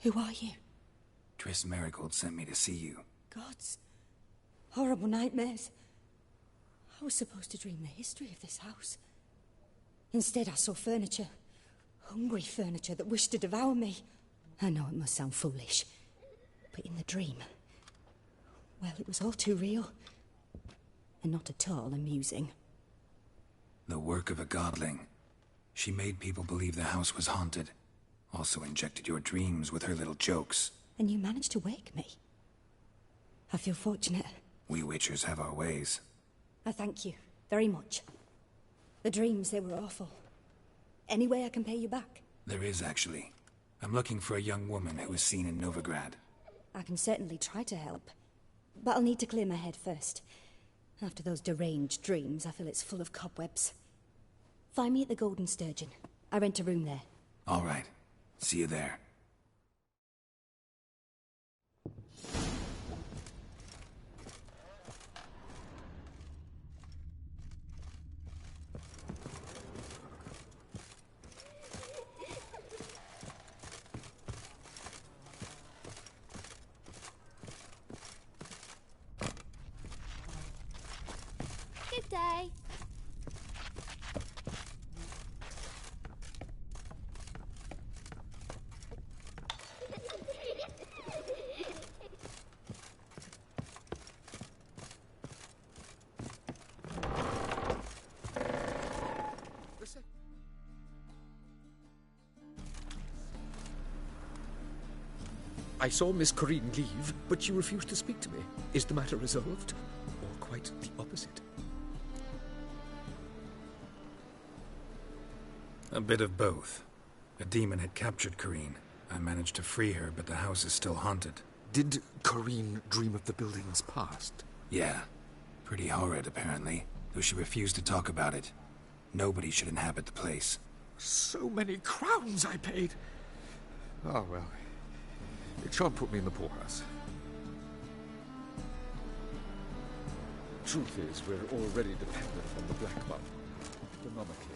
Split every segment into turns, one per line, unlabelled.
Who are you?
Triss Marigold sent me to see you.
Gods. Horrible nightmares. I was supposed to dream the history of this house. Instead, I saw furniture. Hungry furniture that wished to devour me. I know it must sound foolish, but in the dream, well, it was all too real. And not at all amusing.
The work of a godling. She made people believe the house was haunted. Also injected your dreams with her little jokes.
And you managed to wake me. I feel fortunate.
We witchers have our ways.
I thank you very much. The dreams, they were awful. Any way I can pay you back?
There is, actually. I'm looking for a young woman who was seen in Novigrad.
I can certainly try to help. But I'll need to clear my head first. After those deranged dreams, I feel it's full of cobwebs. Find me at the Golden Sturgeon. I rent a room there.
All right. See you there.
Good day.
I saw Miss Corinne leave, but she refused to speak to me. Is the matter resolved? Or quite the opposite?
A bit of both. A demon had captured Corinne. I managed to free her, but the house is still haunted.
Did Corinne dream of the building's past?
Yeah. Pretty horrid, apparently, though she refused to talk about it. Nobody should inhabit the place.
So many crowns I paid! Oh, well. It shan't put me in the poorhouse. Truth is, we're already dependent on the Black Bun, economically.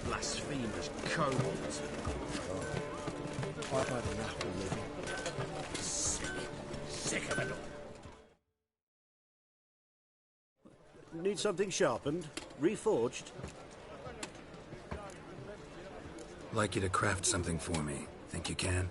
Blasphemous cohorts. I've had enough of living. Sick of it all. Need something sharpened? Reforged?
Like you to craft something for me. Think you can?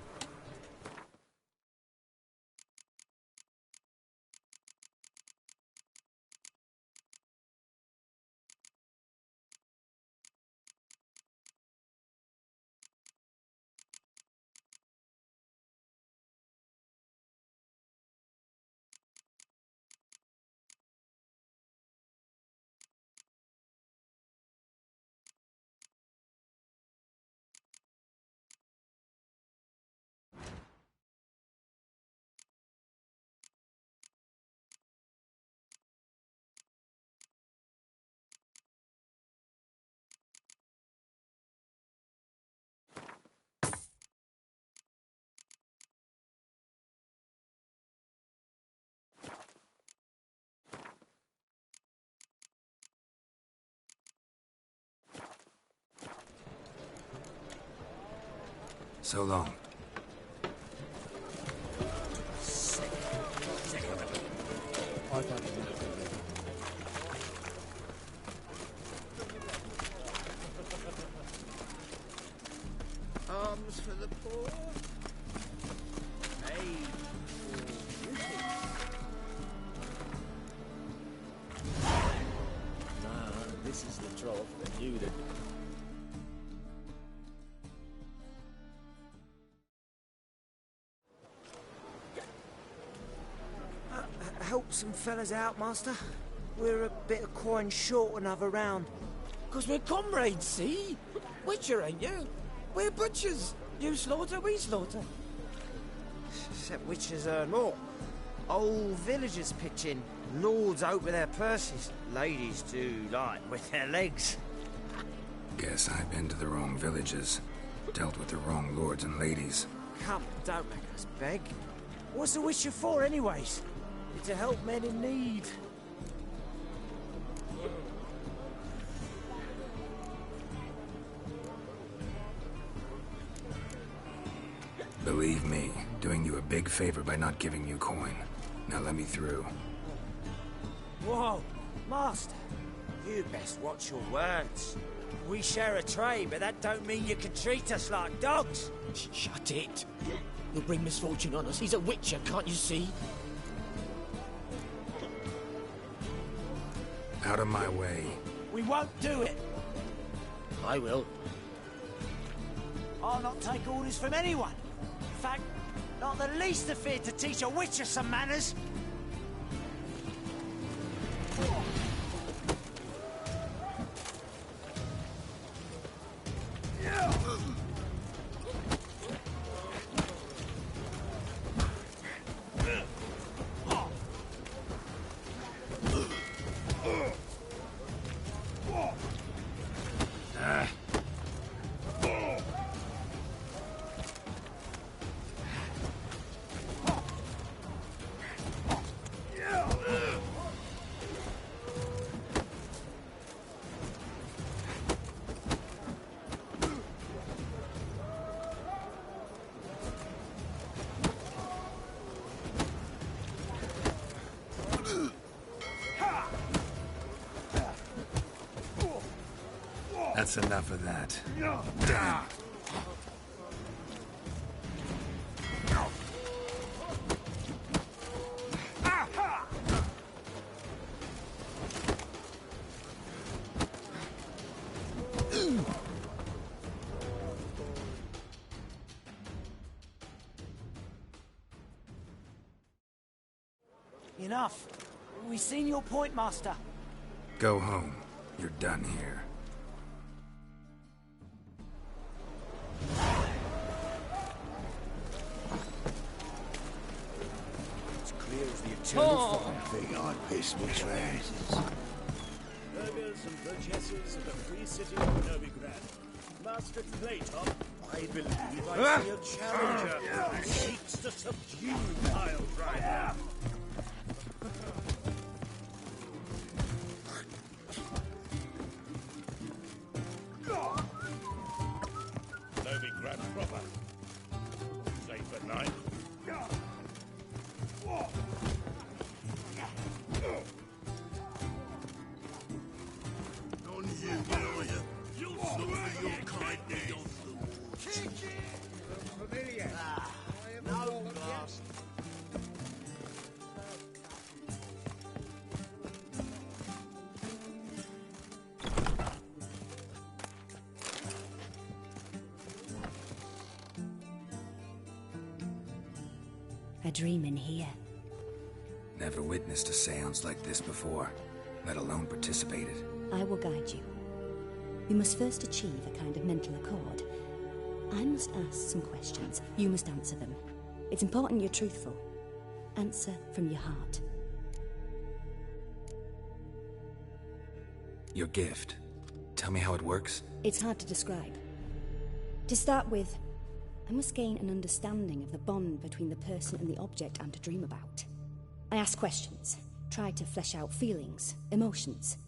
So long.
Sick of it. I've had enough of living.
Arms for the poor. Aid for beauty.
Nah, this is the trough that you did.
Help some fellas out, master. We're a bit of coin short another round.
'Cause we're comrades, see? Witcher, ain't you? We're butchers. You slaughter, we slaughter.
Except witches earn more. Old villagers pitch in. Lords open their purses. Ladies do like with their legs.
Guess I've been to the wrong villages. Dealt with the wrong lords and ladies.
Come, don't make us beg. What's the Witcher for, anyways? It's to help men in need.
Believe me, doing you a big favor by not giving you coin. Now let me through.
Whoa, Master. You best watch your words. We share a trade, but that don't mean you can treat us like dogs.
Shut it. You'll bring misfortune on us. He's a witcher, can't you see?
Out of my way.
We won't do it.
I will.
I'll not take orders from anyone. In fact, not the least afeard to teach a witcher some manners.
That's enough of that. Damn.
Enough. We've seen your point, Master.
Go home. You're done here.
It's clear as the eternal fire. Thing on piss me trousers.
Burghers and burgesses of the free city of Novigrad. Master Claytop, I believe I see a challenger who seeks to subdue Pile Driver. Novigrad proper. Safe at night. On you, warrior. You'll suffer your kind beyond the
Familiar. I am no glass.
A dream in here.
Never witnessed a seance like this before, let alone participated.
I will guide you. You must first achieve a kind of mental accord. I must ask some questions. You must answer them. It's important you're truthful. Answer from your heart.
Your gift. Tell me how it works.
It's hard to describe. To start with, I must gain an understanding of the bond between the person and the object I'm to dream about. I ask questions, try to flesh out feelings, emotions.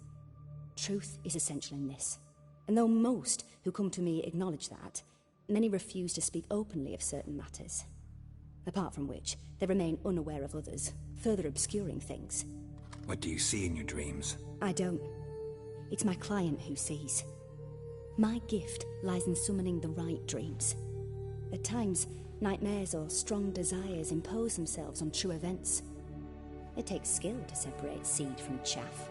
Truth is essential in this. And though most who come to me acknowledge that, many refuse to speak openly of certain matters. Apart from which, they remain unaware of others, further obscuring things.
What do you see in your dreams?
I don't. It's my client who sees. My gift lies in summoning the right dreams. At times, nightmares or strong desires impose themselves on true events. It takes skill to separate seed from chaff.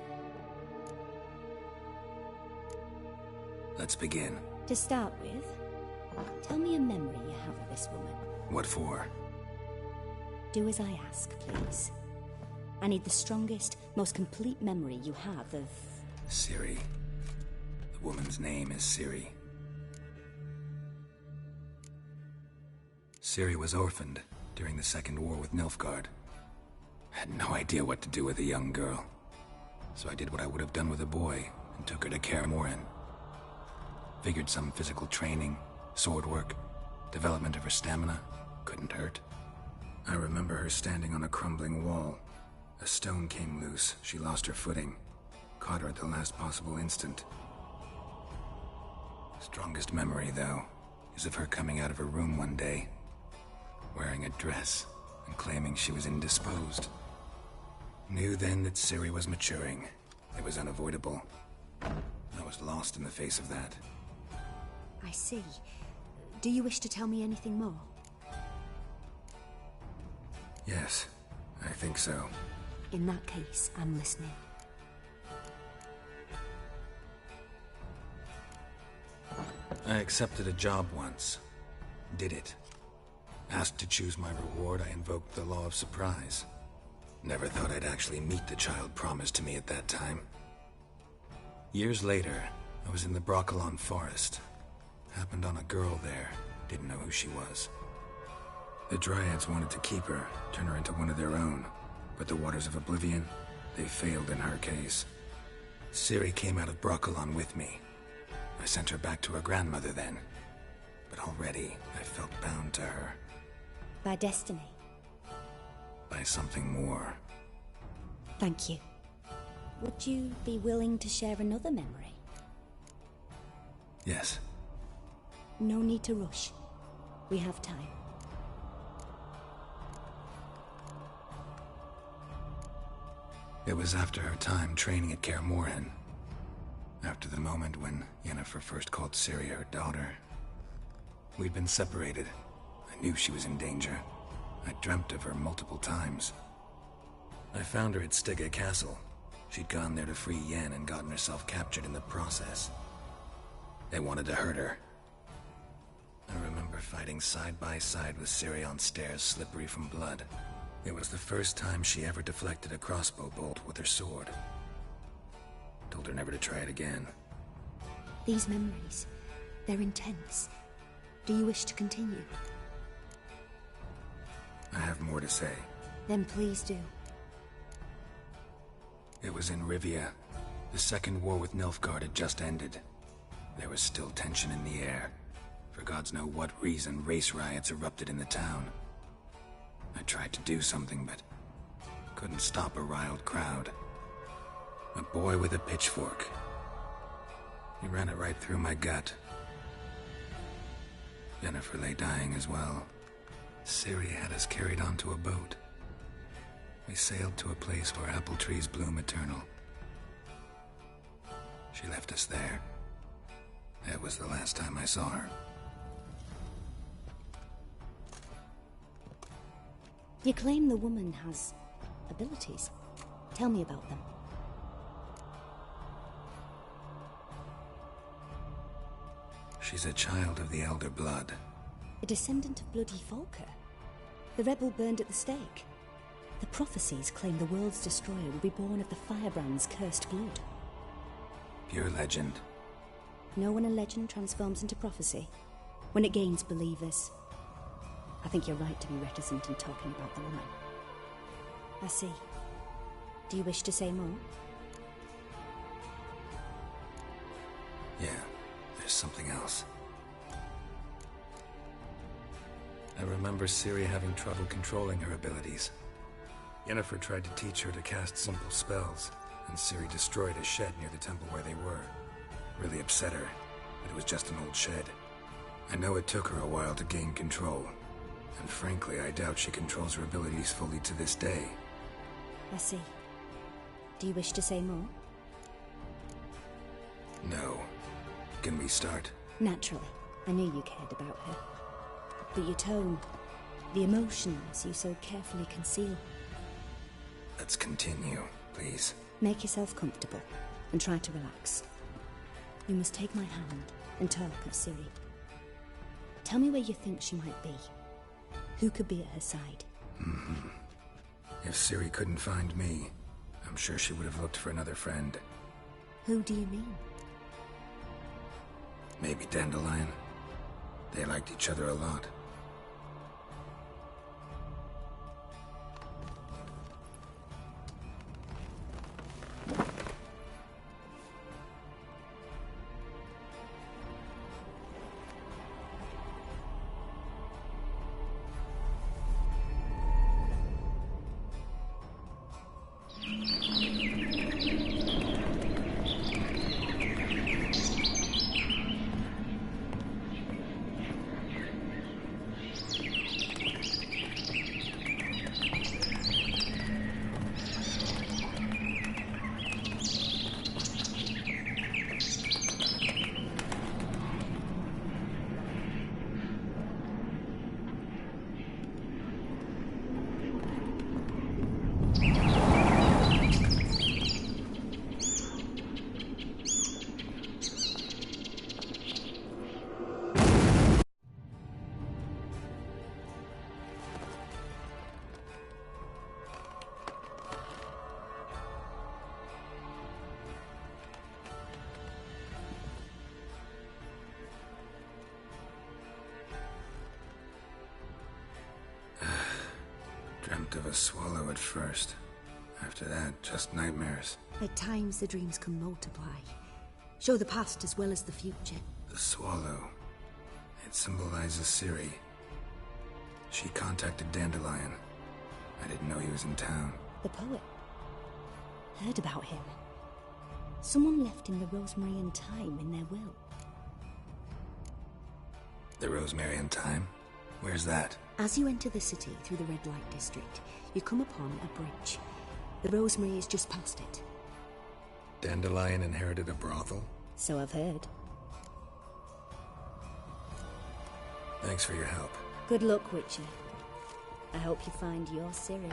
Let's begin.
To start with, tell me a memory you have of this woman.
What for?
Do as I ask, please. I need the strongest, most complete memory you have of...
Ciri. The woman's name is Ciri. Ciri was orphaned during the Second War with Nilfgaard. I had no idea what to do with a young girl. So I did what I would have done with a boy and took her to Kaer Morhen. Figured some physical training, sword work, development of her stamina couldn't hurt. I remember her standing on a crumbling wall. A stone came loose, she lost her footing. Caught her at the last possible instant. Strongest memory, though, is of her coming out of her room one day, wearing a dress and claiming she was indisposed. Knew then that Ciri was maturing. It was unavoidable. I was lost in the face of that.
I see. Do you wish to tell me anything more?
Yes, I think so.
In that case, I'm listening.
I accepted a job once. Did it. Asked to choose my reward, I invoked the law of surprise. Never thought I'd actually meet the child promised to me at that time. Years later, I was in the Broccolon forest. Happened on a girl there. Didn't know who she was. The Dryads wanted to keep her, turn her into one of their own. But the Waters of Oblivion, they failed in her case. Ciri came out of Broccolon with me. I sent her back to her grandmother then. But already, I felt bound to her.
By destiny?
By something more.
Thank you. Would you be willing to share another memory?
Yes.
No need to rush. We have time.
It was after her time training at Kaer Morhen. After the moment when Yennefer first called Ciri her daughter. We'd been separated. I knew she was in danger. I dreamt of her multiple times. I found her at Stygga Castle. She'd gone there to free Yen and gotten herself captured in the process. They wanted to hurt her. I remember fighting side by side with Ciri on stairs slippery from blood. It was the first time she ever deflected a crossbow bolt with her sword. Told her never to try it again.
These memories, they're intense. Do you wish to continue?
I have more to say.
Then please do.
It was in Rivia. The second war with Nilfgaard had just ended. There was still tension in the air. For gods know what reason, race riots erupted in the town. I tried to do something, but couldn't stop a riled crowd. A boy with a pitchfork. He ran it right through my gut. Yennefer lay dying as well. Ciri had us carried onto a boat. We sailed to a place where apple trees bloom eternal. She left us there. That was the last time I saw her.
You claim the woman has abilities. Tell me about them.
She's a child of the Elder Blood.
A descendant of bloody Volker. The rebel burned at the stake. The prophecies claim the world's destroyer will be born of the firebrand's cursed blood.
Pure legend.
Know when a legend transforms into prophecy? When it gains believers. I think you're right to be reticent in talking about the woman. I see. Do you wish to say more?
Yeah, there's something else. I remember Ciri having trouble controlling her abilities. Yennefer tried to teach her to cast simple spells, and Ciri destroyed a shed near the temple where they were. Really upset her, but it was just an old shed. I know it took her a while to gain control, and frankly, I doubt she controls her abilities fully to this day.
I see. Do you wish to say more?
No. Can we start?
Naturally. I knew you cared about her. But your tone, the emotions you so carefully conceal.
Let's continue, please.
Make yourself comfortable and try to relax. You must take my hand and talk of Ciri. Tell me where you think she might be. Who could be at her side?
If Ciri couldn't find me, I'm sure she would have looked for another friend.
Who do you mean?
Maybe Dandelion. They liked each other a lot. of a swallow at first. After that, just nightmares.
At times, the dreams can multiply. Show the past as well as the future.
The swallow. It symbolizes Ciri. She contacted Dandelion. I didn't know he was in town.
The poet. Heard about him. Someone left him the Rosemary and Thyme in their will.
The Rosemary and Thyme? Where's that?
As you enter the city through the red light district, you come upon a bridge. The Rosemary is just past it.
Dandelion inherited a brothel?
So I've heard.
Thanks for your help.
Good luck, Witcher. I hope you find your Ciri.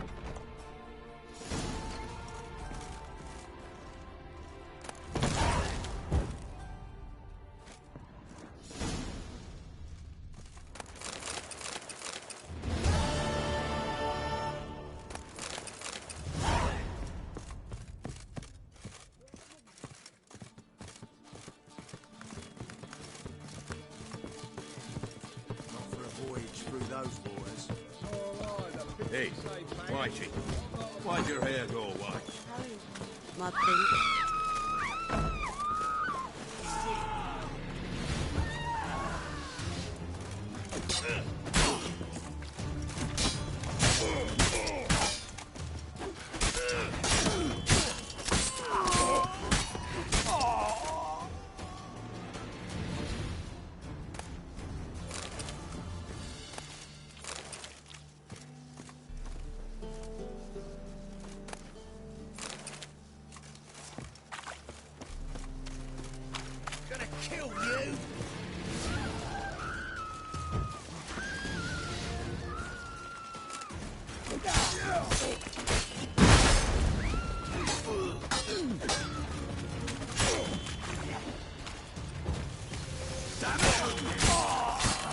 Hey, Whitey, why'd your hair go white?
My prince.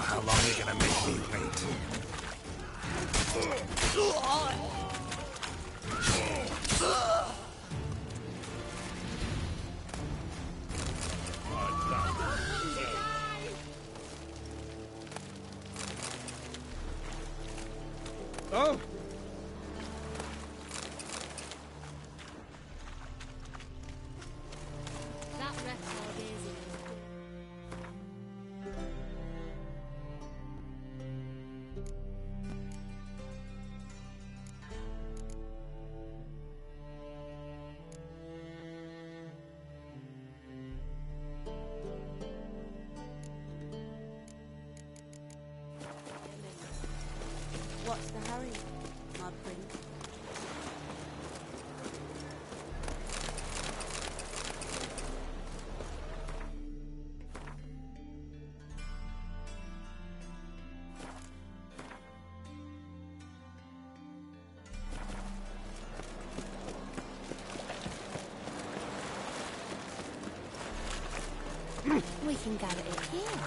How long are you gonna make me wait?
Oh!
That record is it.
What's the hurry, my prince? We can gather it here.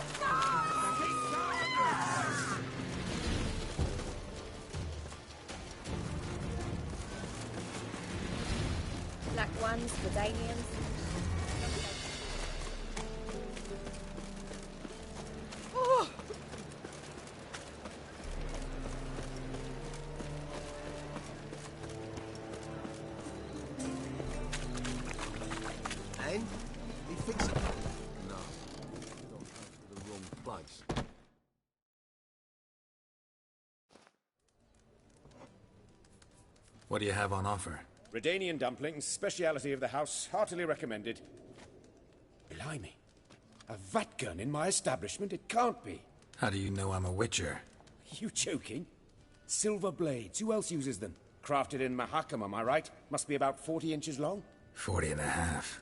Black ones, Redanians.
And? He thinks it. No. You've come to the wrong place.
What do you have on offer?
Redanian dumplings, speciality of the house, heartily recommended. Blimey. A vatgun in my establishment? It can't be.
How do you know I'm a witcher?
You joking? Silver blades, who else uses them? Crafted in Mahakam, am I right? Must be about 40 inches long?
40 and a half.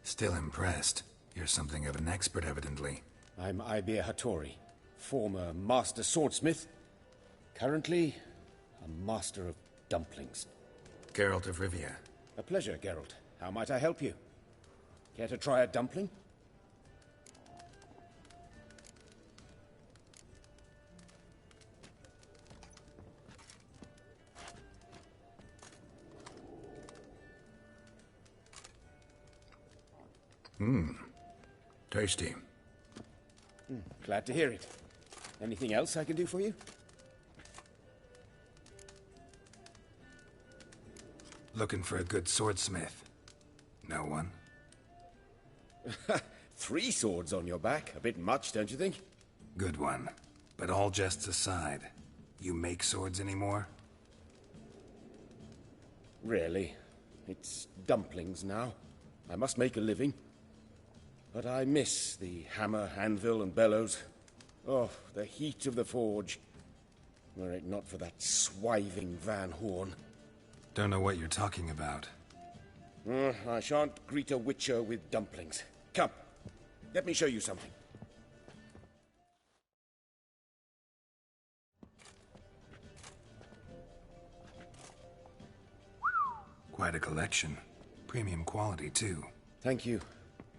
Still impressed. You're something of an expert, evidently.
I'm Ibir Hattori, former master swordsmith. Currently, a master of dumplings.
Geralt of Rivia.
A pleasure, Geralt. How might I help you? Care to try a dumpling?
Tasty.
Glad to hear it. Anything else I can do for you?
Looking for a good swordsmith. No one?
3 swords on your back. A bit much, don't you think?
Good one. But all jests aside, you make swords anymore?
Really. It's dumplings now. I must make a living. But I miss the hammer, anvil, and bellows. Oh, the heat of the forge. Were it not for that swiving Van Horn.
Don't know what you're talking about.
I shan't greet a witcher with dumplings. Come, let me show you something.
Quite a collection. Premium quality, too.
Thank you.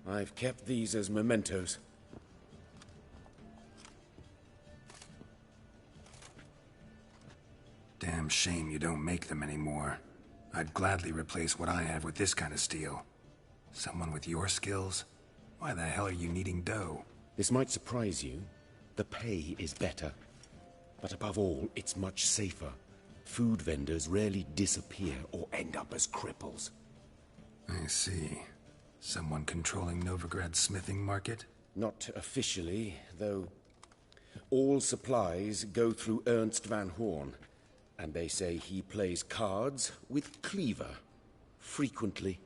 I've kept these as mementos.
Damn shame you don't make them anymore. I'd gladly replace what I have with this kind of steel. Someone with your skills? Why the hell are you needing dough?
This might surprise you. The pay is better. But above all, it's much safer. Food vendors rarely disappear or end up as cripples.
I see. Someone controlling Novigrad's smithing market?
Not officially, though. All supplies go through Ernst Van Horn. And they say he plays cards with Cleaver. Frequently.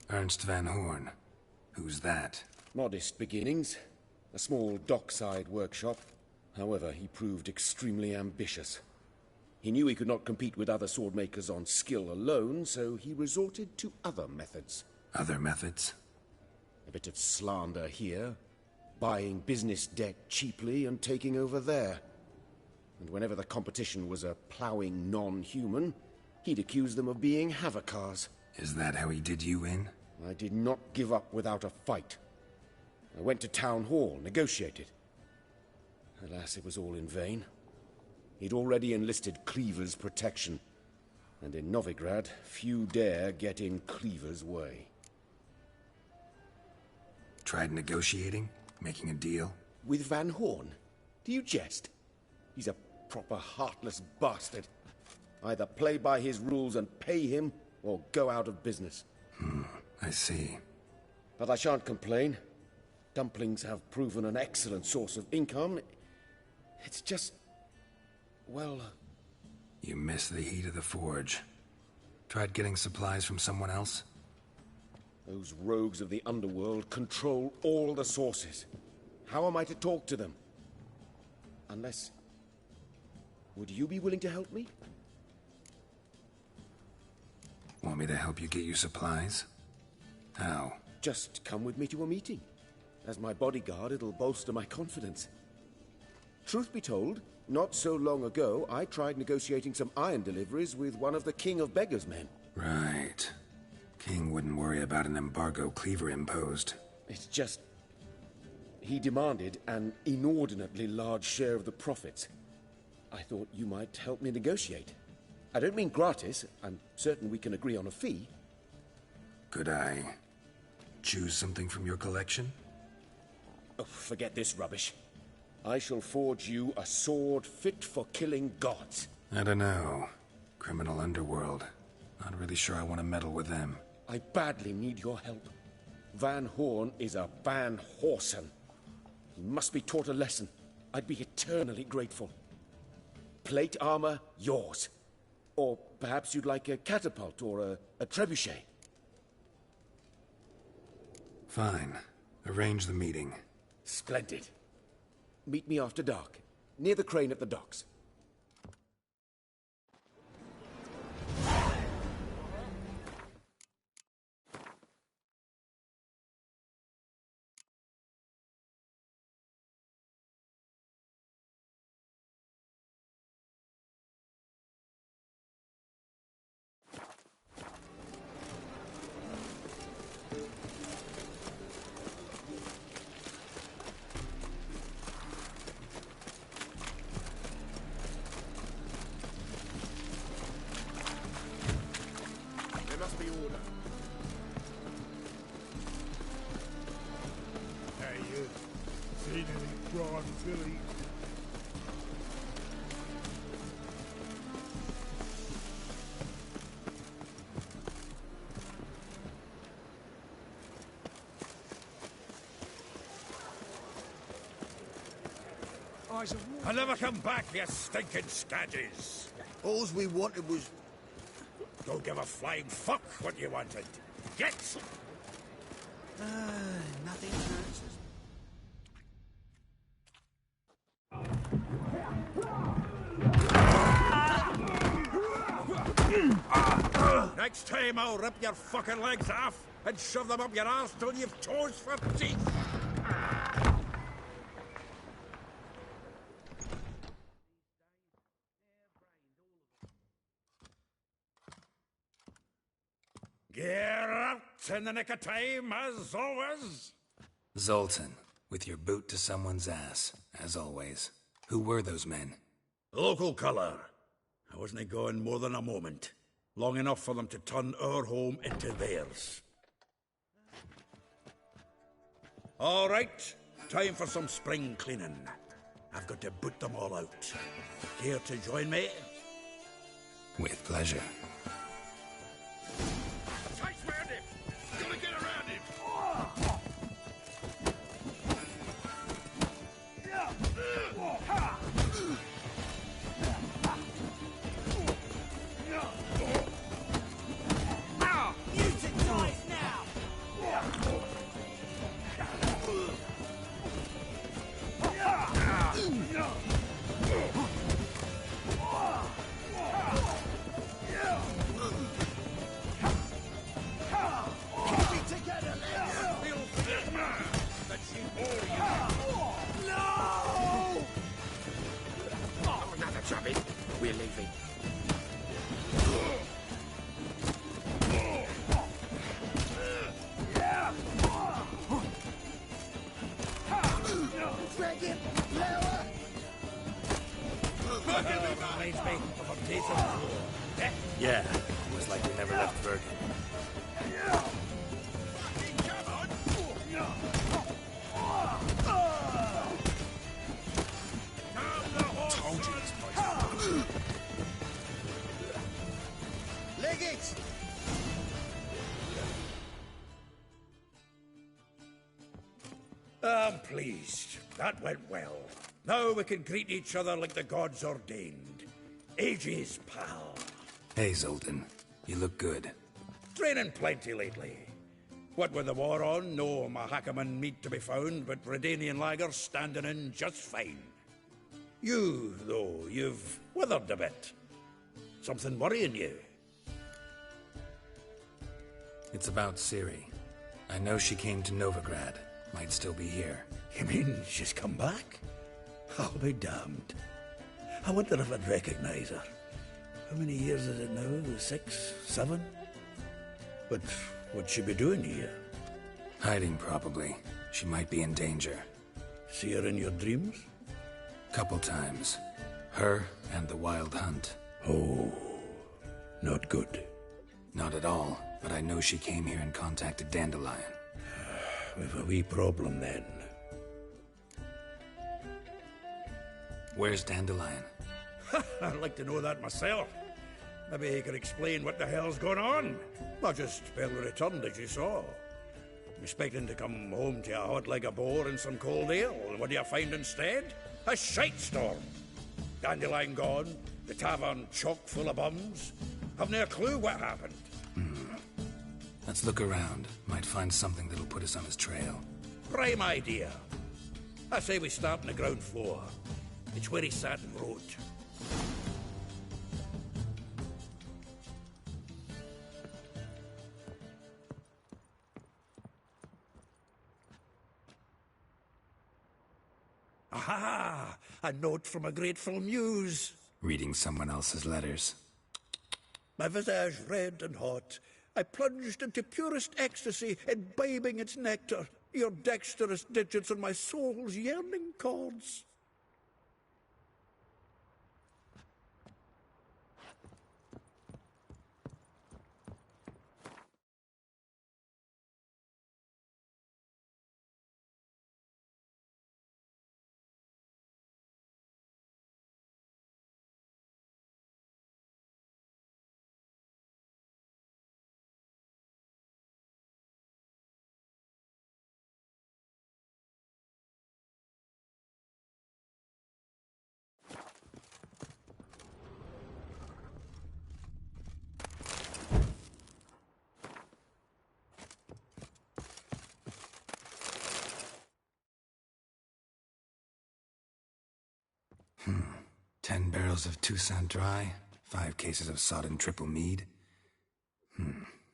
Ernst Van Horn. Who's that?
Modest beginnings. A small dockside workshop. However, he proved extremely ambitious. He knew he could not compete with other swordmakers on skill alone, so he resorted to other methods.
Other methods?
A bit of slander here, buying business debt cheaply and taking over there. And whenever the competition was a ploughing non-human, he'd accuse them of being Havocars.
Is that how he did you in?
I did not give up without a fight. I went to Town Hall, negotiated. Alas, it was all in vain. He'd already enlisted Cleaver's protection, and in Novigrad, few dare get in Cleaver's way.
Tried negotiating? Making a deal?
With Van Horn? Do you jest? He's a proper heartless bastard. Either play by his rules and pay him, or go out of business.
I see.
But I shan't complain. Dumplings have proven an excellent source of income. It's just... well...
You miss the heat of the forge. Tried getting supplies from someone else?
Those rogues of the underworld control all the sources. How am I to talk to them? Unless... Would you be willing to help me?
Want me to help you get you supplies? How?
Just come with me to a meeting. As my bodyguard, it'll bolster my confidence. Truth be told, not so long ago, I tried negotiating some iron deliveries with one of the King of Beggars' men.
Right. King wouldn't worry about an embargo Cleaver imposed.
It's just... he demanded an inordinately large share of the profits. I thought you might help me negotiate. I don't mean gratis. I'm certain we can agree on a fee.
Could I choose something from your collection?
Oh, forget this rubbish. I shall forge you a sword fit for killing gods.
I don't know. Criminal underworld. Not really sure I want to meddle with them.
I badly need your help. Van Horn is a Van Horsen. He must be taught a lesson. I'd be eternally grateful. Plate armor, yours. Or perhaps you'd like a catapult or a trebuchet.
Fine. Arrange the meeting.
Splendid. Meet me after dark, near the crane at the docks.
I never come back, you stinking scadges.
Alls we wanted was...
Don't give a flying fuck what you wanted. Get!
Nothing hurts us.
Next time I'll rip your fucking legs off and shove them up your arse till you've toes for teeth. Get out in the nick of time, as always.
Zoltan, with your boot to someone's ass, as always. Who were those men?
Local colour. I wasn't gone more than a moment. Long enough for them to turn our home into theirs. All right, time for some spring cleaning. I've got to boot them all out. Care to join me?
With pleasure.
We're leaving.
Reminds me of a piece of...
Yeah, almost like we never left Bergen.
I'm pleased. That went well. Now we can greet each other like the gods ordained. Ages, pal.
Hey, Zoltan. You look good.
Training plenty lately. What with the war on, no Mahakaman meat to be found, but Redanian lagers standing in just fine. You, though, you've withered a bit. Something worrying you?
It's about Ciri. I know she came to Novigrad. Might still be here.
You mean she's come back? I'll be damned. I wonder if I'd recognize her. How many years is it now? 6, 7? But what'd she be doing here?
Hiding, probably. She might be in danger.
See her in your dreams?
Couple times. Her and the Wild Hunt.
Oh, not good.
Not at all, but I know she came here and contacted Dandelion.
We've a wee problem then.
Where's Dandelion?
I'd like to know that myself. Maybe he could explain what the hell's going on. Not just barely returned, as you saw. Expecting to come home to a hot like a boar and some cold ale, and what do you find instead? A shite storm. Dandelion gone, the tavern chock full of bums. Have no clue what happened.
Let's look around. Might find something that'll put us on his trail.
Prime idea. I say we start on the ground floor. It's where he sat and wrote. Aha! A note from a grateful muse.
Reading someone else's letters.
My visage red and hot, I plunged into purest ecstasy, imbibing its nectar, your dexterous digits on my soul's yearning chords.
10 barrels of Toussaint Dry, 5 cases of sodden triple mead.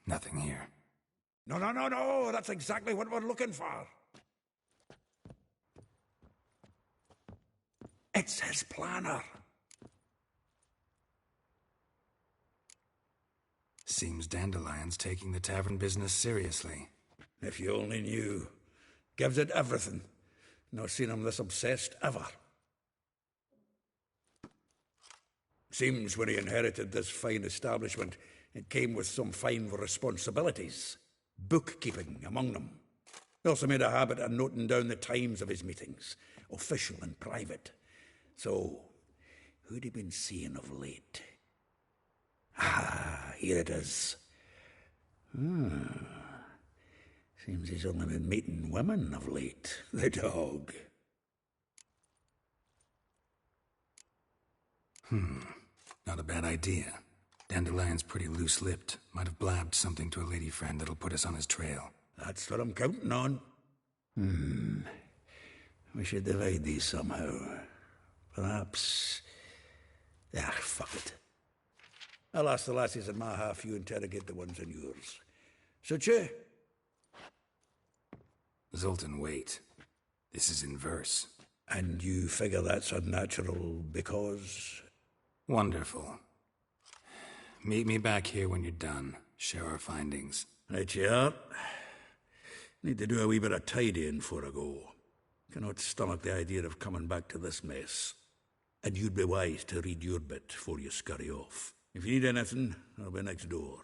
Nothing here.
No, that's exactly what we're looking for. It's his planner.
Seems Dandelion's taking the tavern business seriously.
If you only knew. Gives it everything. Not seen him this obsessed ever. Seems when he inherited this fine establishment, it came with some fine responsibilities. Bookkeeping among them. He also made a habit of noting down the times of his meetings, official and private. So, who'd he been seeing of late? Here it is. Seems he's only been meeting women of late, the dog.
Not a bad idea. Dandelion's pretty loose-lipped. Might have blabbed something to a lady friend that'll put us on his trail.
That's what I'm counting on. We should divide these somehow. Perhaps... fuck it. I'll ask the lassies in my half, you interrogate the ones in yours. Suit you?
Zoltan, wait. This is in verse.
And you figure that's unnatural because...
Wonderful. Meet me back here when you're done. Share our findings.
Right you are. Need to do a wee bit of tidying before I go. Cannot stomach the idea of coming back to this mess. And you'd be wise to read your bit before you scurry off. If you need anything, I'll be next door.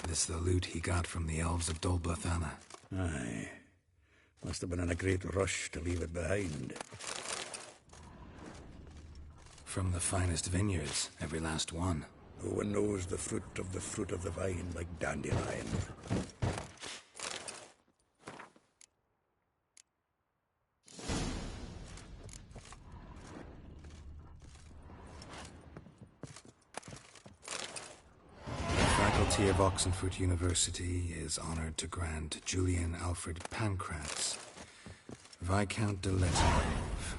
This the loot he got from the elves of Dol Blathanna.
Aye. Must have been in a great rush to leave it behind.
From the finest vineyards, every last one.
No one knows the fruit of the vine like Dandelion.
faculty of Oxenford University is honored to grant Julian Alfred Pancratz, Viscount de Lettengrave,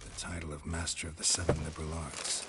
the title of Master of the Seven Liberal Arts.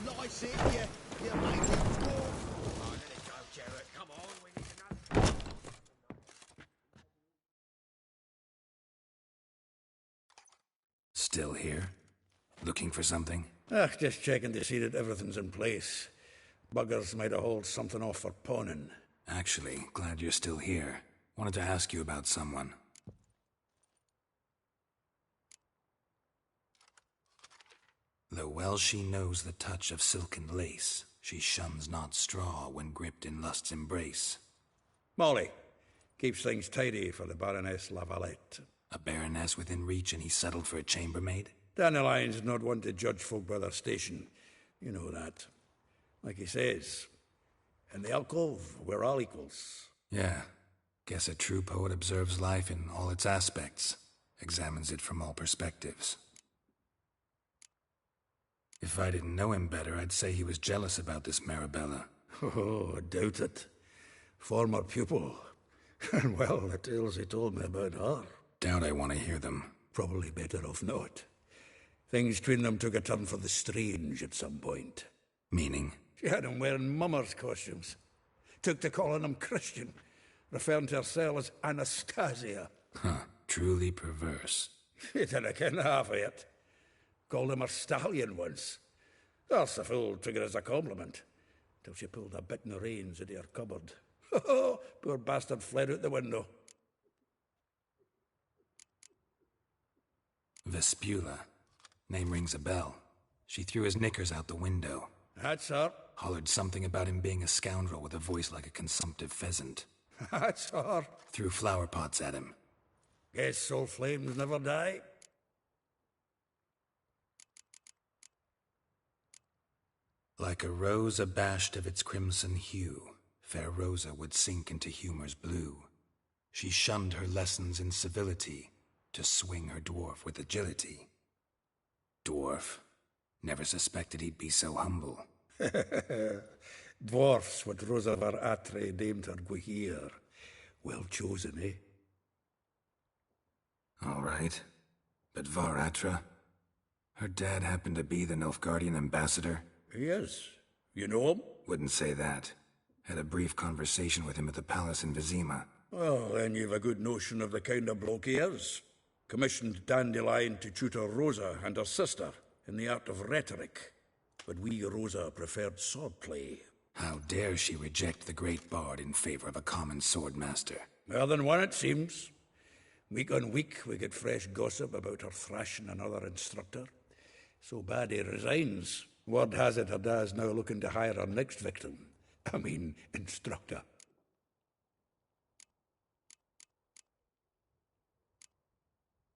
Nice it, you made it dwarf. Oh, let it go, Jarrett. Come on, we need another.
Still here? Looking for something?
Just checking to see that everything's in place. Buggers might have hauled something off for pawning.
Actually, glad you're still here. Wanted to ask you about someone. Though well she knows the touch of silken lace, she shuns not straw when gripped in lust's embrace.
Molly. Keeps things tidy for the Baroness Lavalette.
A baroness within reach and he settled for a chambermaid?
Dandelion's not one to judge folk by their station. You know that. Like he says, in the alcove, we're all equals.
Yeah. Guess a true poet observes life in all its aspects, examines it from all perspectives. If I didn't know him better, I'd say he was jealous about this Marabella.
Oh, I doubt it. Former pupil. And well, the tales he told me about her.
Doubt I want to hear them.
Probably better off not. Things between them took a turn for the strange at some point.
Meaning?
She had him wearing mummers' costumes. Took to calling him Christian, referring to herself as Anastasia.
Huh, truly perverse.
He didn't ken half of it. Called him a stallion once. That's the fool took it as a compliment, till she pulled a bit in the reins into her cupboard. Poor bastard fled out the window.
Vespula. Name rings a bell. She threw his knickers out the window.
That's her.
Hollered something about him being a scoundrel with a voice like a consumptive pheasant.
That's her.
Threw flower pots at him.
Guess soul flames never die.
Like a rose abashed of its crimson hue, fair Rosa would sink into humor's blue. She shunned her lessons in civility to swing her dwarf with agility. Dwarf. Never suspected he'd be so humble.
Dwarfs what Rosa var Atre named her Guihir. Well chosen, eh?
All right. But Var Atra? Her dad happened to be the Nilfgaardian ambassador?
He is. You know him?
Wouldn't say that. Had a brief conversation with him at the palace in Vizima.
Well, then you've a good notion of the kind of bloke he is. Commissioned Dandelion to tutor Rosa and her sister in the art of rhetoric. But we, Rosa, preferred swordplay.
How dare she reject the great bard in favor of a common swordmaster?
More than one, it seems. Week on week, we get fresh gossip about her thrashing another instructor. So bad he resigns. Word has it her dad's now looking to hire her next victim. I mean, instructor.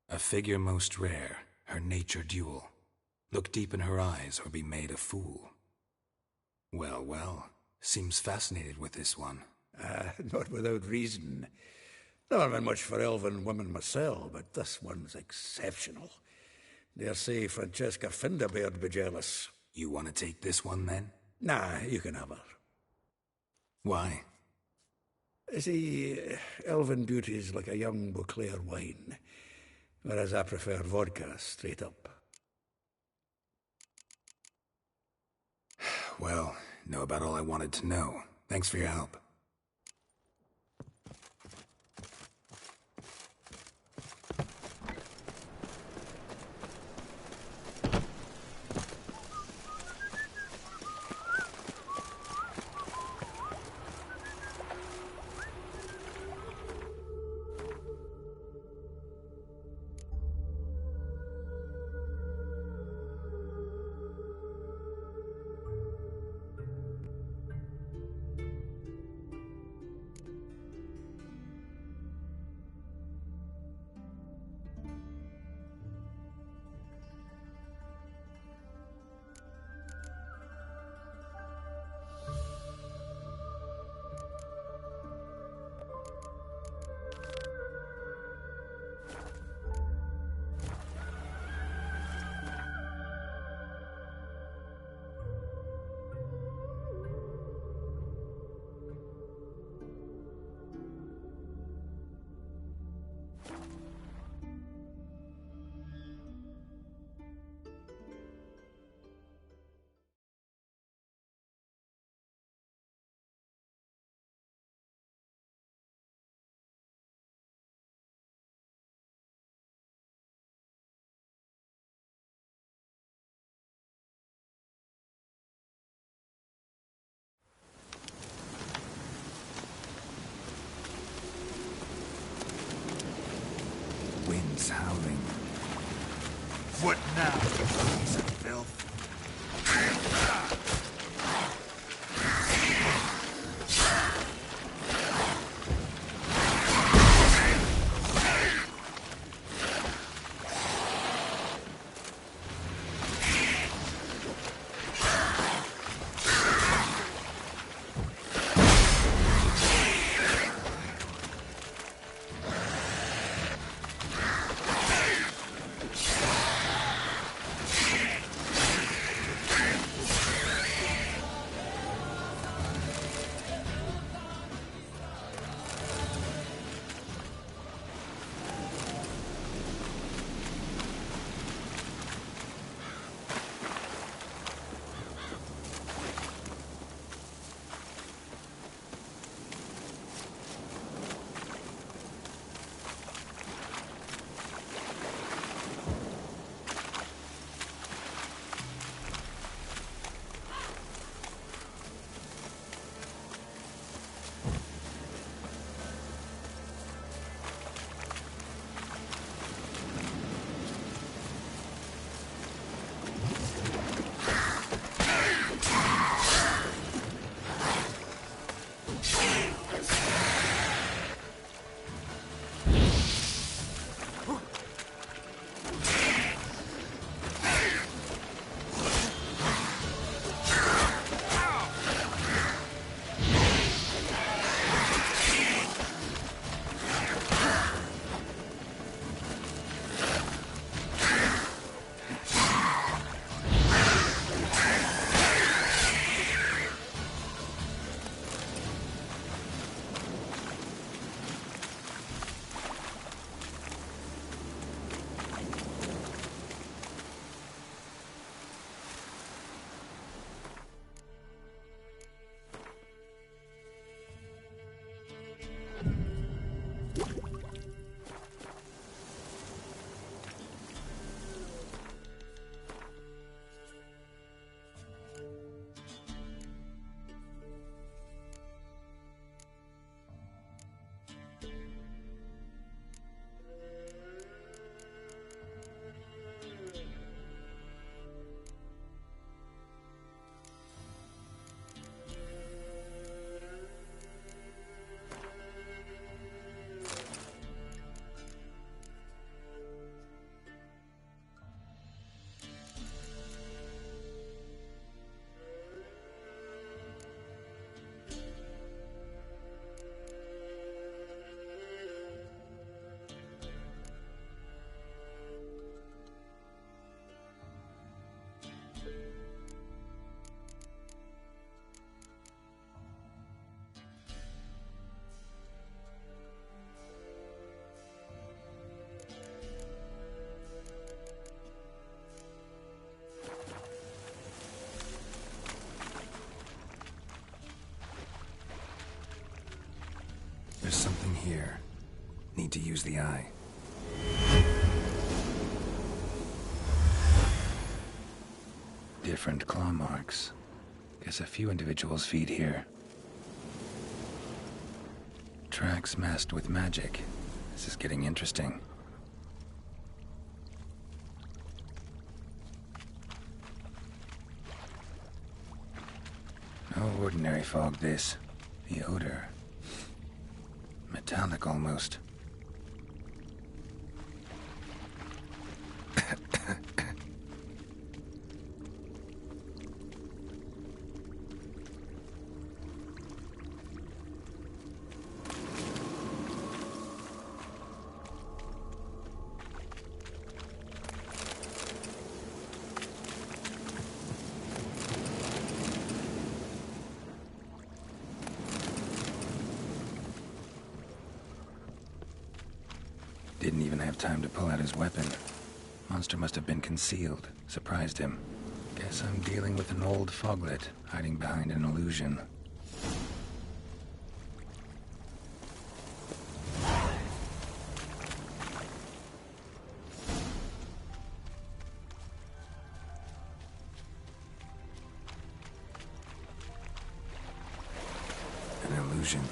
A figure most rare, her nature dual. Look deep in her eyes or be made a fool. Well, well, seems fascinated with this one.
Not without reason. Never been much for elven women myself, but this one's exceptional. Dare say Francesca Finderbeard be jealous.
You want to take this one, then?
Nah, you can have her.
Why?
See, elven beauty's like a young Beauclair wine, whereas I prefer vodka straight up.
Well, know about all I wanted to know. Thanks for your help. wind's howling.
What now, you piece of filth?
There's something here. Need to use the eye. Different claw marks. Guess a few individuals feed here. Tracks masked with magic. This is getting interesting. No ordinary fog, this. The odor. Metallic almost. Didn't even have time to pull out his weapon. Monster must have been concealed. Surprised him. Guess I'm dealing with an old foglet, hiding behind an illusion. An illusion.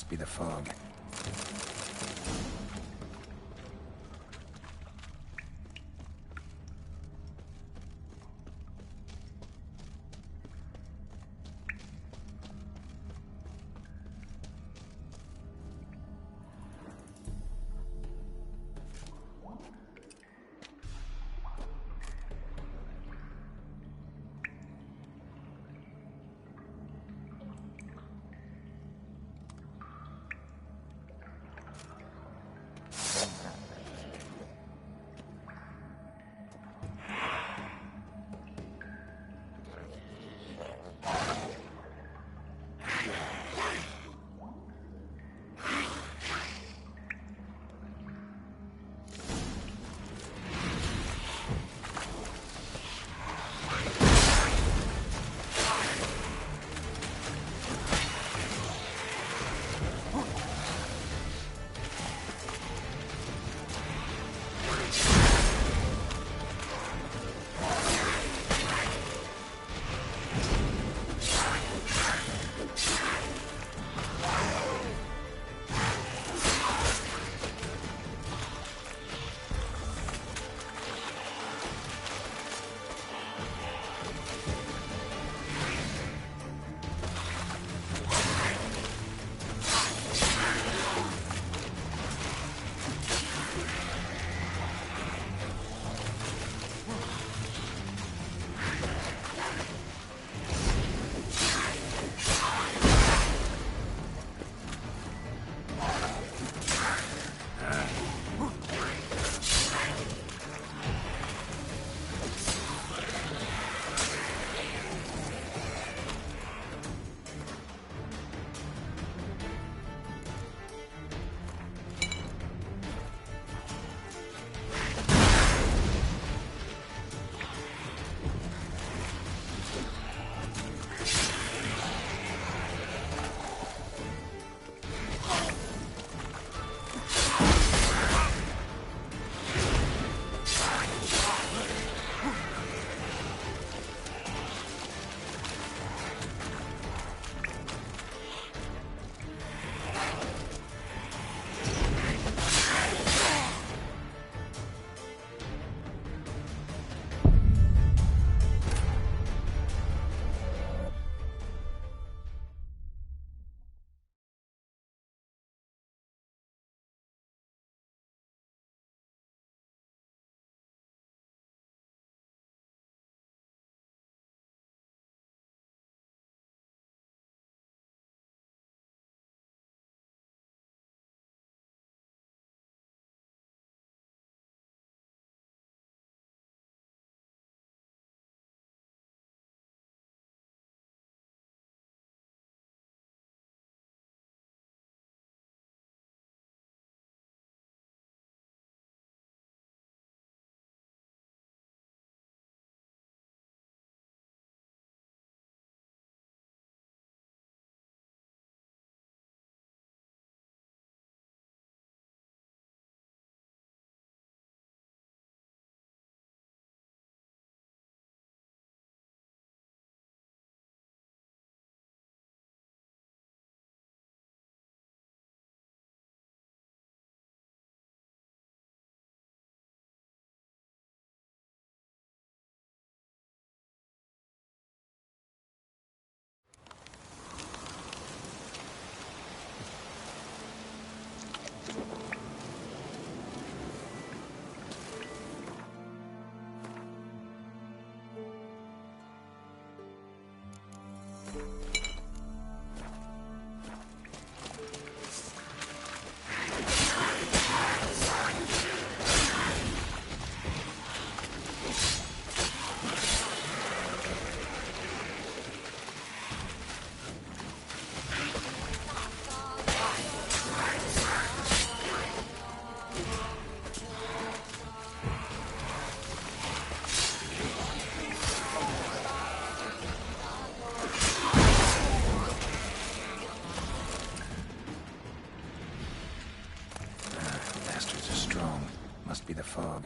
Must be the fog. Must be the fog.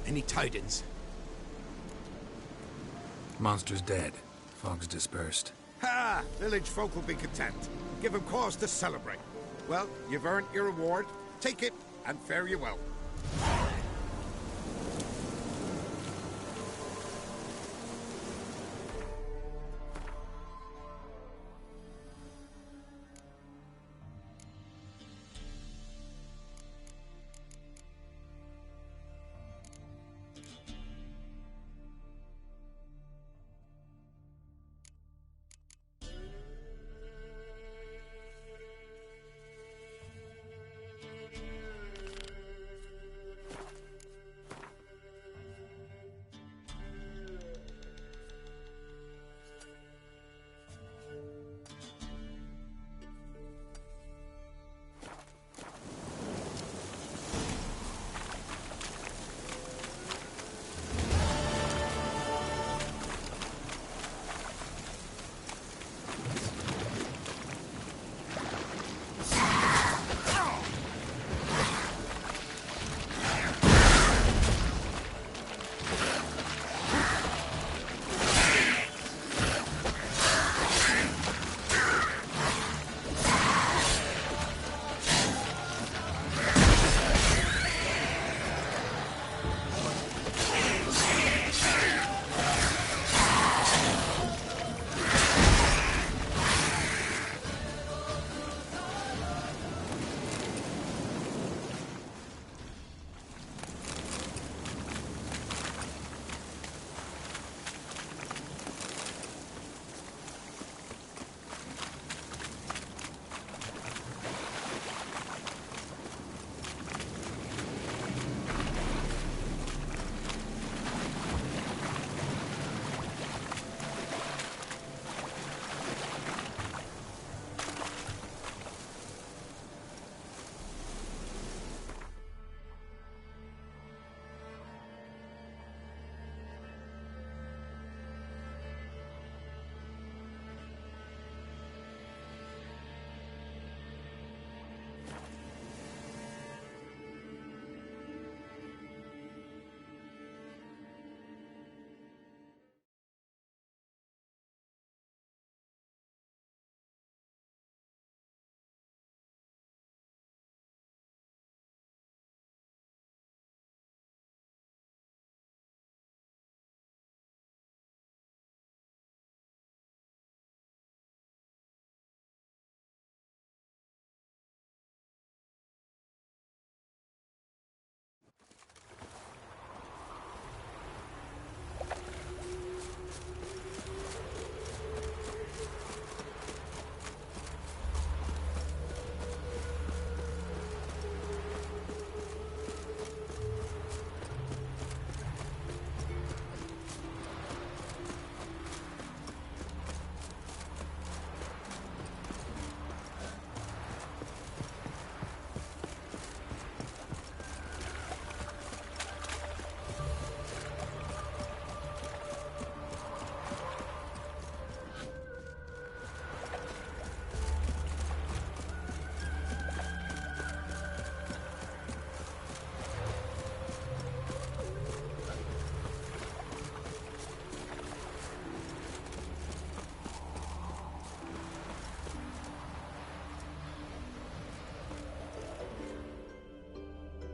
Any tidings?
Monster's dead. Fog's dispersed.
Ha! Village folk will be content. Give them cause to celebrate. Well, you've earned your reward. Take it, and fare you well.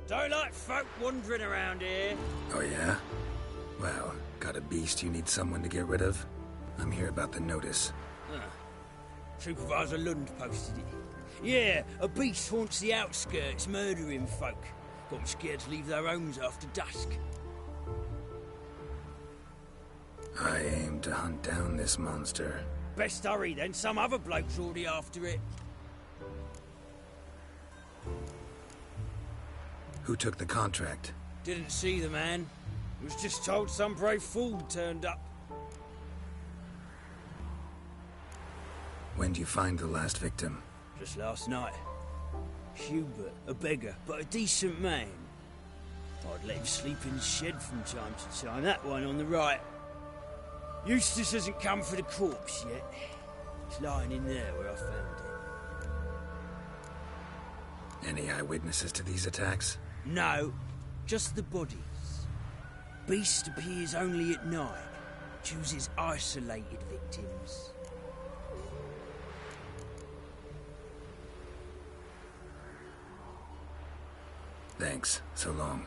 Don't like folk wandering around here.
Oh, yeah? Well, got a beast you need someone to get rid of? I'm here about the notice.
Supervisor Lund posted it. Yeah, a beast haunts the outskirts, murdering folk. Got them scared to leave their homes after dusk.
I aim to hunt down this monster.
Best hurry then, some other bloke's already after it.
Who took the contract?
Didn't see the man. Was just told some brave fool turned up.
When did you find the last victim?
Just last night. Hubert, a beggar, but a decent man. I'd let him sleep in his shed from time to time. That one on the right. Eustace hasn't come for the corpse yet. It's lying in there where I found it.
Any eyewitnesses to these attacks?
No, just the bodies. beast appears only at night, chooses isolated victims.
Thanks. So long.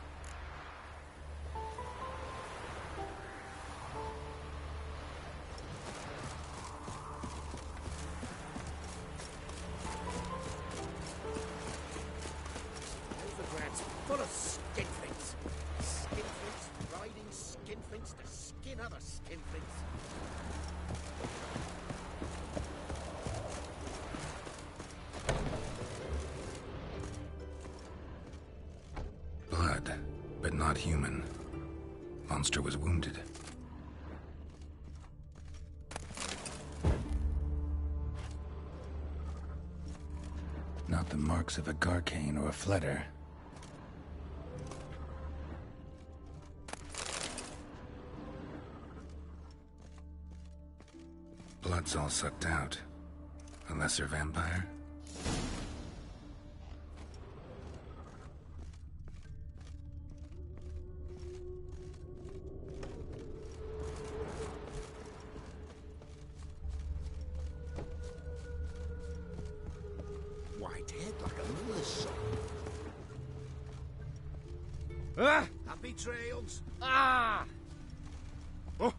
Overgrads full of skinflints. Skinflints riding skinflints to skin other skinflints.
Blood, but not human. Monster was wounded. Not the marks of a Garcane or a Fletter. Blood's all sucked out. A lesser vampire?
White-head like a militia.
Ah!
Happy trails.
Ah!
Oh!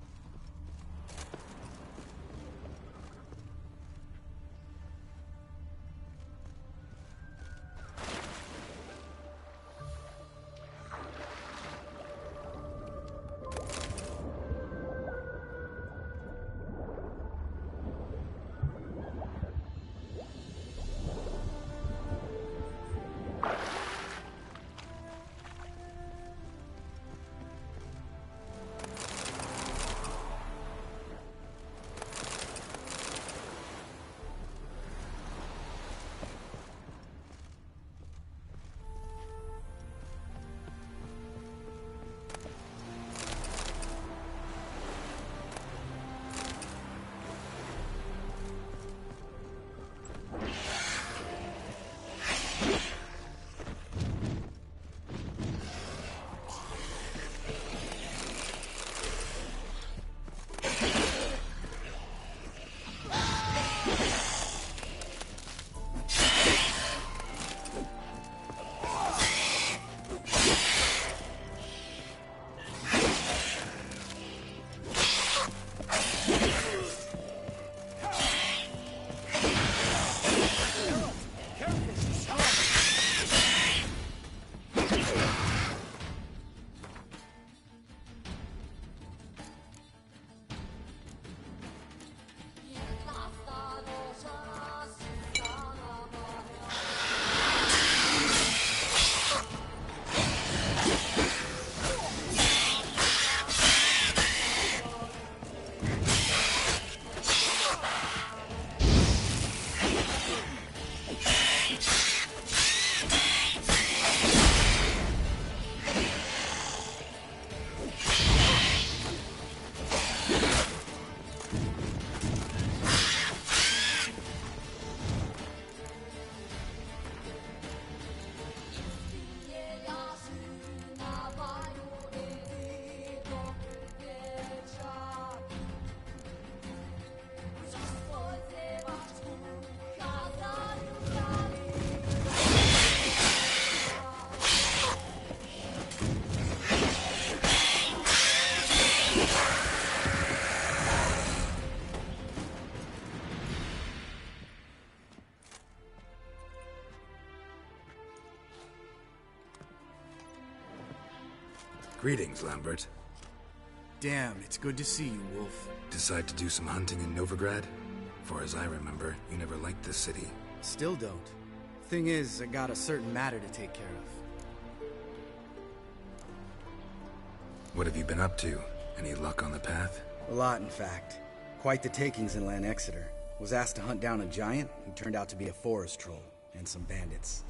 Greetings, Lambert.
Damn, it's good to see you, Wolf.
Decide to do some hunting in Novigrad? For as I remember, you never liked this city.
Still don't. Thing is, I got a certain matter to take care of.
What have you been up to? Any luck on the path?
A lot, in fact. Quite the takings in Lan Exeter. Was asked to hunt down a giant who turned out to be a forest troll, and some bandits.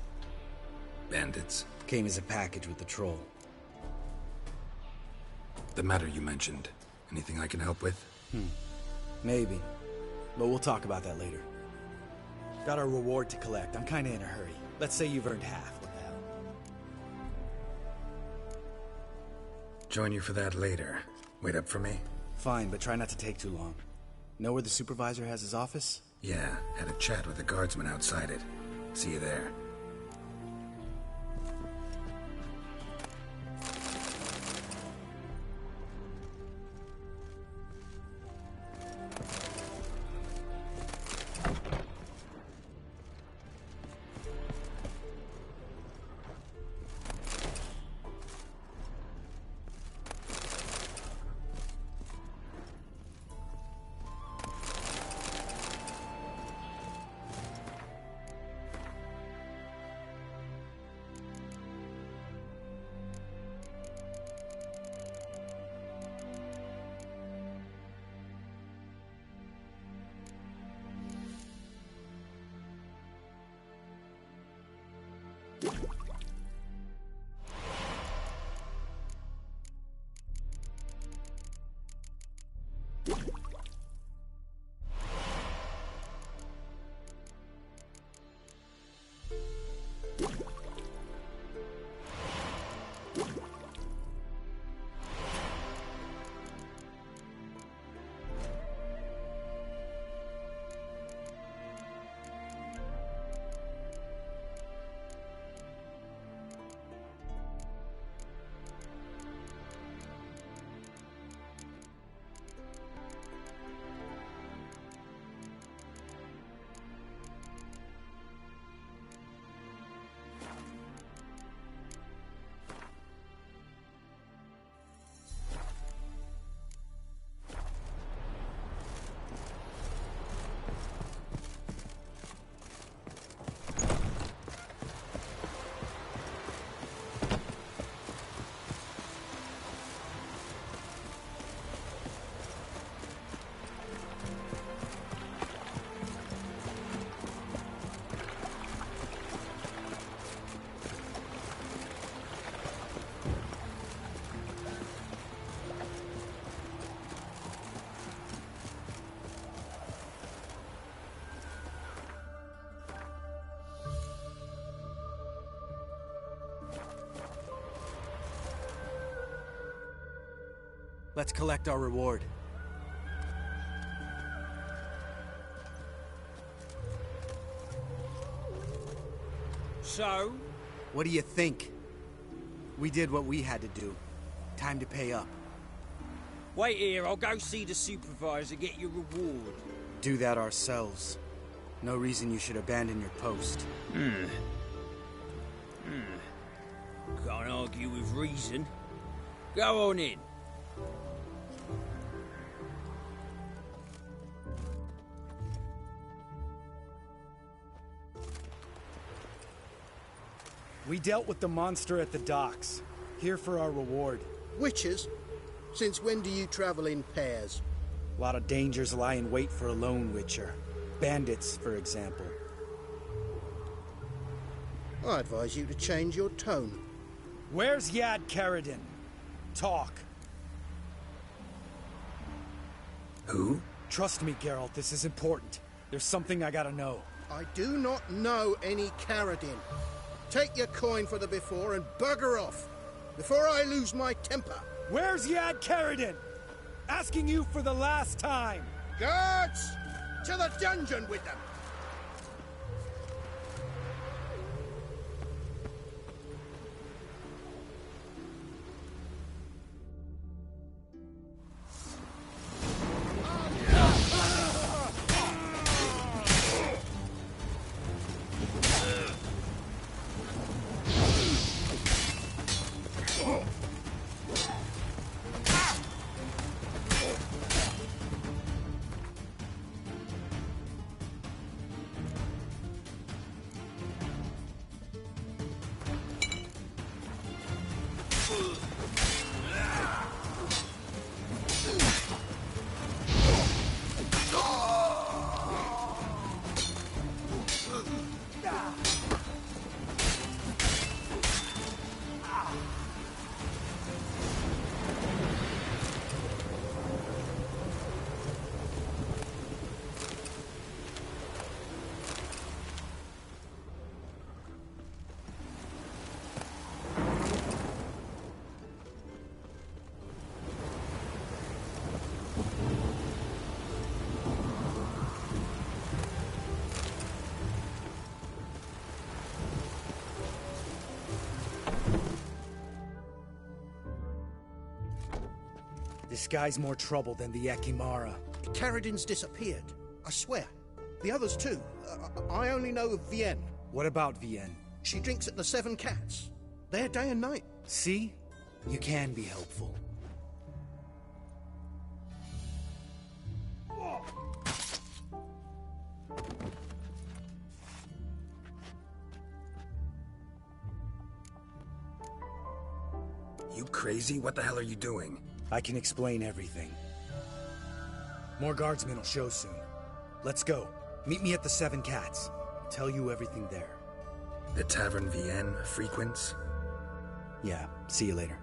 Bandits?
Came as a package with the troll.
The matter you mentioned. Anything I can help with?
Maybe. But we'll talk about that later. Got a reward to collect. I'm kinda in a hurry. Let's say you've earned half. What the hell?
Join you for that later. Wait up for me?
Fine, but try not to take too long. Know where the supervisor has his office?
Yeah, had a chat with the guardsman outside it. See you there.
Let's collect our reward.
So?
What do you think? We did what we had to do. Time to pay up.
Wait here, I'll go see the supervisor, get your reward.
Do that ourselves. No reason you should abandon your post.
Can't argue with reason. Go on in.
We dealt with the monster at the docks. Here for our reward.
Witches? Since when do you travel in pairs?
A lot of dangers lie in wait for a lone witcher. Bandits, for example.
I advise you to change your tone.
Where's Yad Karadin? Talk.
Who?
Trust me, Geralt, this is important. There's something I gotta know.
I do not know any Karadin. Take your coin for the before and bugger off, before I lose my temper.
Where's Yad Karadin? Asking you for the last time.
Guards! To the dungeon with them!
This guy's more trouble than the Ekimara.
Caradin's disappeared. I swear. The others too. I only know of Vienne.
What about Vienne?
She drinks at the Seven Cats. There day and night.
See? You can be helpful.
You crazy? What the hell are you doing?
I can explain everything. More guardsmen will show soon. Let's go. Meet me at the Seven Cats. I'll tell you everything there.
The Tavern Vienne frequents?
Yeah, see you later.